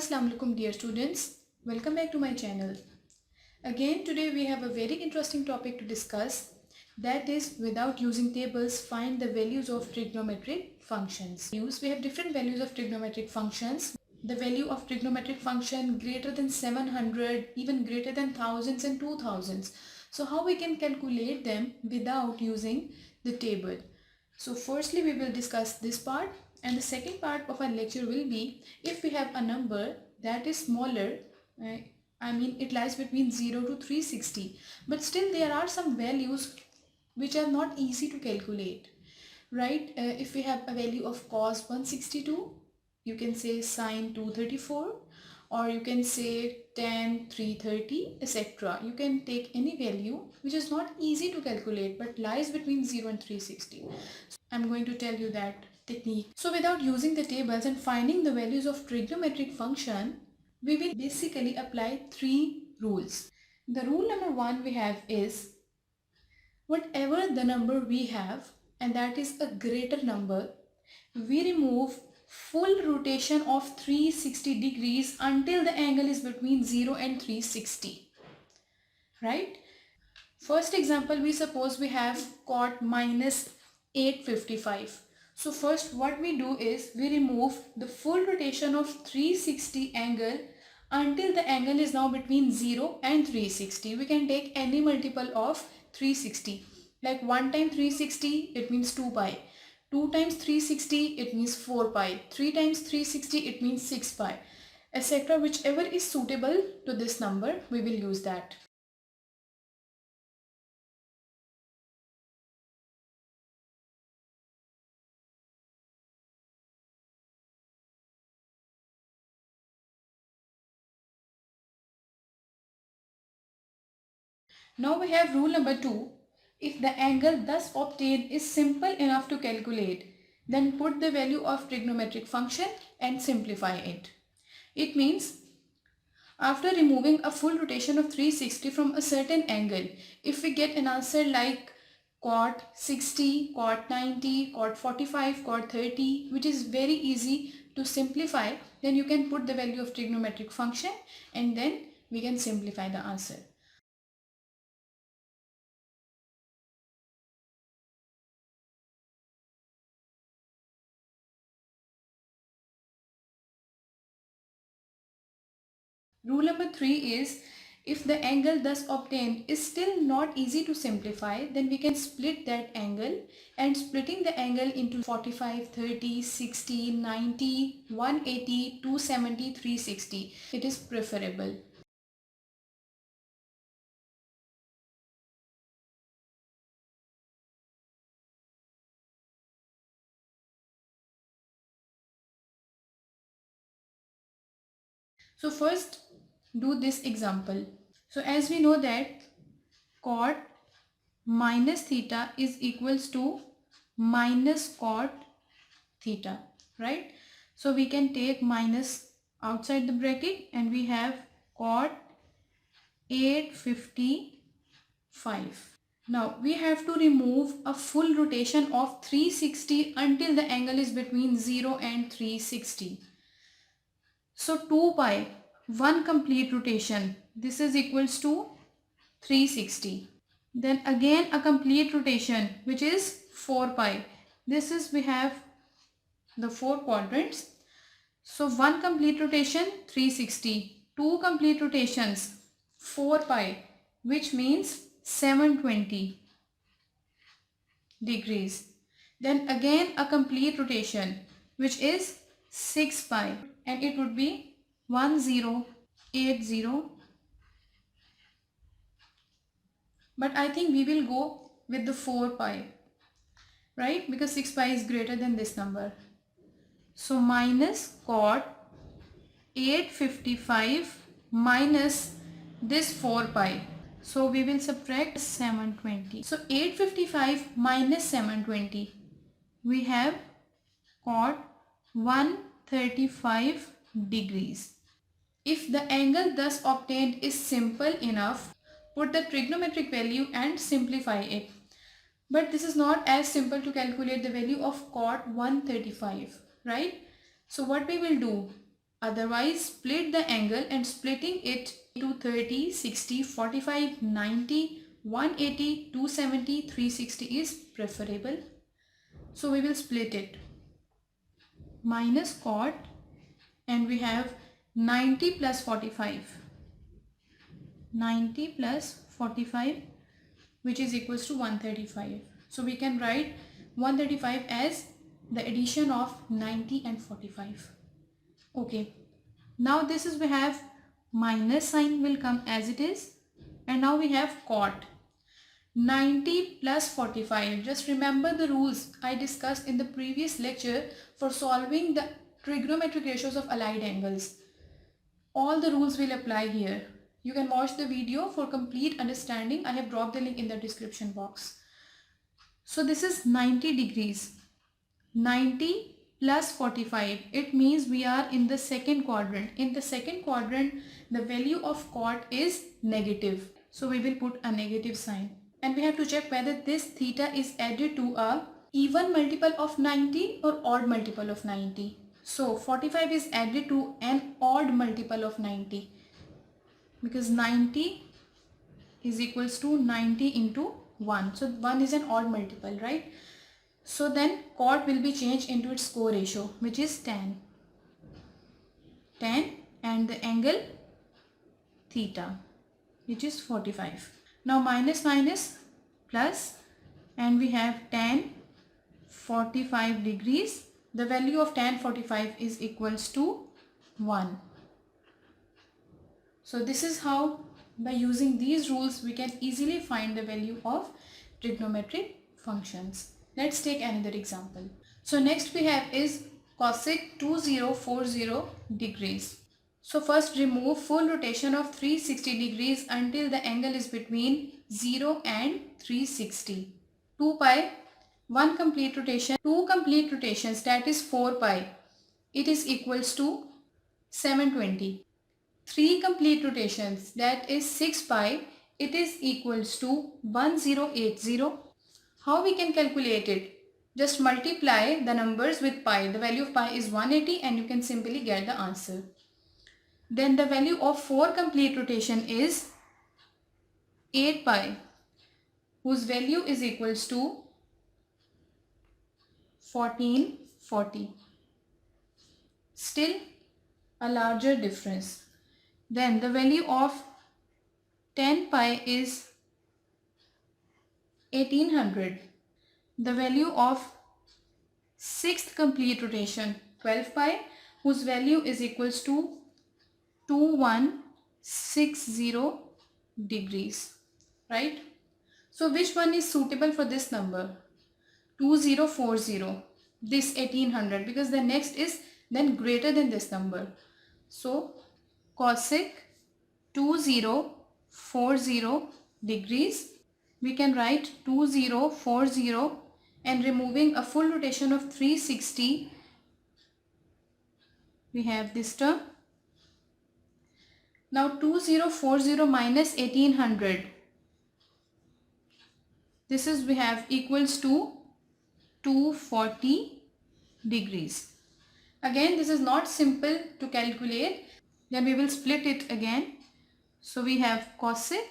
Assalamu alaikum dear students, welcome back to my channel. Again today we have a very interesting topic to discuss, that is without using tables find the values of trigonometric functions. We have different values of trigonometric functions. The value of trigonometric function greater than 700, even greater than thousands and 2000s. So how we can calculate them without using the table? So firstly we will discuss this part, and the second part of our lecture will be if we have a number that is smaller, it lies between 0 to 360, but still there are some values which are not easy to calculate, right? If we have a value of cos 162, you can say sine 234, or you can say tan 330, etc. You can take any value which is not easy to calculate but lies between 0 and 360. I'm going to tell you that technique. So without using the tables and finding the values of trigonometric function, we will basically apply three rules. The rule number one we have is, whatever the number we have and that is a greater number, we remove full rotation of 360 degrees until the angle is between 0 and 360, right? First example, we suppose we have cot minus 855. So first what we do is we remove the full rotation of 360 angle until the angle is now between 0 and 360. We can take any multiple of 360. Like 1 times 360, it means 2 pi. 2 times 360, it means 4 pi. 3 times 360, it means 6 pi, etc. Whichever is suitable to this number, we will use that. Now we have rule number 2. If the angle thus obtained is simple enough to calculate, then put the value of trigonometric function and simplify it. It means after removing a full rotation of 360 from a certain angle, if we get an answer like cot 60, cot 90, cot 45, cot 30, which is very easy to simplify, then you can put the value of trigonometric function and then we can simplify the answer. Rule number 3 is, if the angle thus obtained is still not easy to simplify, then we can split that angle, and splitting the angle into 45, 30, 60, 90, 180, 270, 360. It is preferable. So first do this example. So as we know that cot minus theta is equals to minus cot theta, right? So we can take minus outside the bracket and we have cot 855. Now we have to remove a full rotation of 360 until the angle is between 0 and 360. So 2 pi, one complete rotation, this is equals to 360. Then again a complete rotation which is 4 pi. This is, we have the 4 quadrants. So one complete rotation 360, two complete rotations 4 pi, which means 720 degrees. Then again a complete rotation which is 6 pi, and it would be 1080. But I think we will go with the 4 pi, right? Because 6 pi is greater than this number. So minus cot 855 minus this 4 pi. So we will subtract 720. So 855 minus 720. We have cot 135 degrees. If the angle thus obtained is simple enough, put the trigonometric value and simplify it. But this is not as simple to calculate the value of cot 135, right? So what we will do? Otherwise, split the angle, and splitting it to 30, 60, 45, 90, 180, 270, 360 is preferable. So we will split it. Minus cot, and we have 90 plus 45. 90 plus 45, which is equals to 135. So we can write 135 as the addition of 90 and 45. Okay. Now this is, we have minus sign will come as it is, and now we have cot. 90 plus 45. Just remember the rules I discussed in the previous lecture for solving the trigonometric ratios of allied angles. All the rules will apply here. You can watch the video for complete understanding. I have dropped the link in the description box. So this is 90 degrees. 90 plus 45. It means we are in the second quadrant. In the second quadrant, the value of cot is negative. So we will put a negative sign. And we have to check whether this theta is added to a even multiple of 90 or odd multiple of 90. So 45 is added to an odd multiple of 90, because 90 is equals to 90 into 1. So 1 is an odd multiple, right? So then cot will be changed into its co-ratio, which is tan. Tan, and the angle theta, which is 45. Now minus minus plus, and we have tan 45 degrees. The value of tan 45 is equals to 1. So this is how, by using these rules, we can easily find the value of trigonometric functions. Let's take another example. So next we have is cosec 2040 degrees. So first remove full rotation of 360 degrees until the angle is between 0 and 360. 2 pi, 1 complete rotation, 2 complete rotations, that is 4 pi. It is equals to 720. 3 complete rotations, that is 6 pi. It is equals to 1080. How we can calculate it? Just multiply the numbers with pi. The value of pi is 180, and you can simply get the answer. Then the value of 4 complete rotation is 8 pi, whose value is equals to 1440. Still a larger difference. Then the value of 10 pi is 1800. The value of 6th complete rotation, 12 pi, whose value is equals to 2160 degrees, right? So which one is suitable for this number? 2040, this 1800, because the next is then greater than this number. So cosec 2040 degrees, we can write 2040, and removing a full rotation of 360, we have this term. Now 2040 minus 1800, this is, we have equals to 240 degrees. Again, this is not simple to calculate. Then we will split it again. So we have cosec.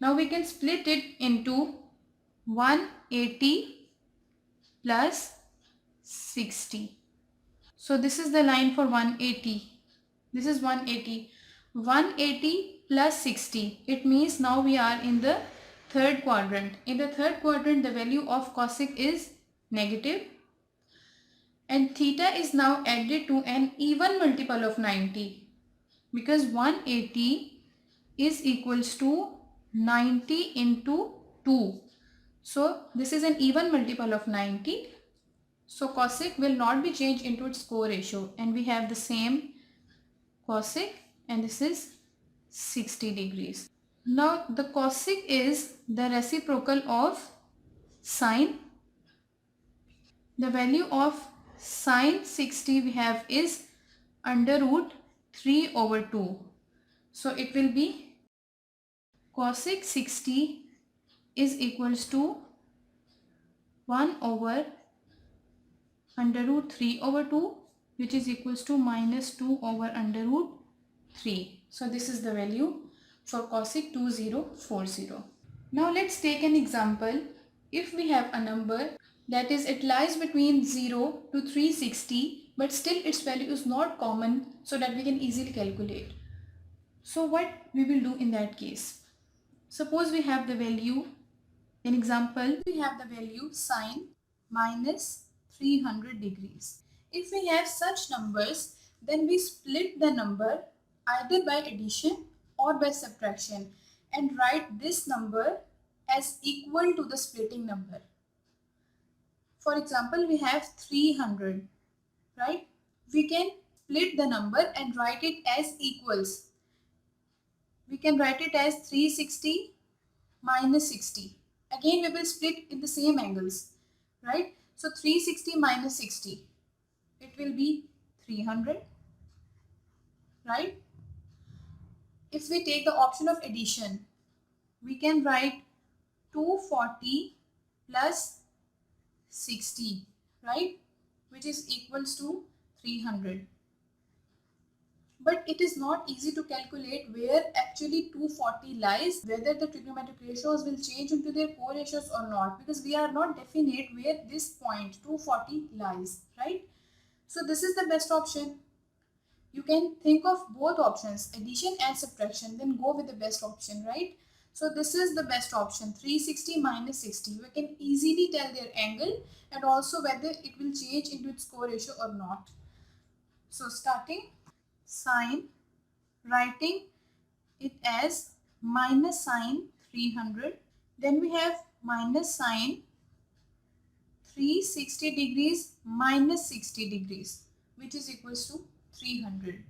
Now we can split it into 180 plus 60. So this is the line for 180. This is 180. 180 plus 60. It means now we are in the third quadrant. In the third quadrant, the value of cosec is negative. And theta is now added to an even multiple of 90. Because 180 is equals to 90 into 2. So this is an even multiple of 90. So cosec will not be changed into its co-ratio, and we have the same cosec, and this is 60 degrees. Now the cosec is the reciprocal of sine. The value of sine 60 we have is under root 3 over 2. So it will be cosec 60 is equals to 1 over under root 3 over 2 which is equals to minus 2 over under root 3. So this is the value for cosec 2040. Now let's take an example. If we have a number that is it lies between 0 to 360 but still its value is not common so that we can easily calculate. So what we will do in that case? Suppose we have the value, in example, we have the value sine minus 300 degrees. If we have such numbers, then we split the number either by addition or by subtraction and write this number as equal to the splitting number. For example, we have 300, right? We can split the number and write it as equals. We can write it as 360 minus 60. Again, we will split in the same angles, right? So 360 minus 60, it will be 300, right? If we take the option of addition, we can write 240 plus 60, right? Which is equals to 300. But it is not easy to calculate where actually 240 lies, whether the trigonometric ratios will change into their co-ratios or not, because we are not definite where this point 240 lies, right? So this is the best option. You can think of both options, addition and subtraction, then go with the best option, right? So this is the best option, 360 minus 60. We can easily tell their angle and also whether it will change into its co-ratio or not. So starting sine, writing it as minus sine 300. Then we have minus sine 360 degrees minus 60 degrees, which is equals to 300.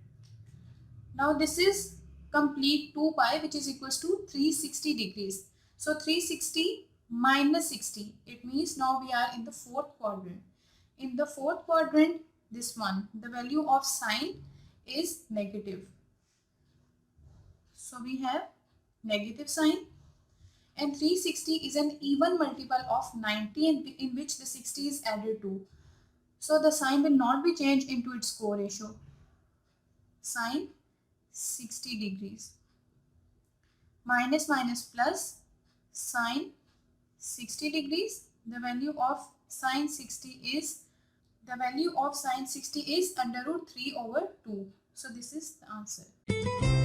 Now this is complete 2 pi, which is equals to 360 degrees. So 360 minus 60, it means now we are in the fourth quadrant. In the fourth quadrant, this one, the value of sine is negative. So we have negative sign, and 360 is an even multiple of 90 in which the 60 is added to. So the sign will not be changed into its co-ratio. Sine 60 degrees. Minus minus plus sine 60 degrees. The value of sine 60 is under root 3 over 2. So this is the answer.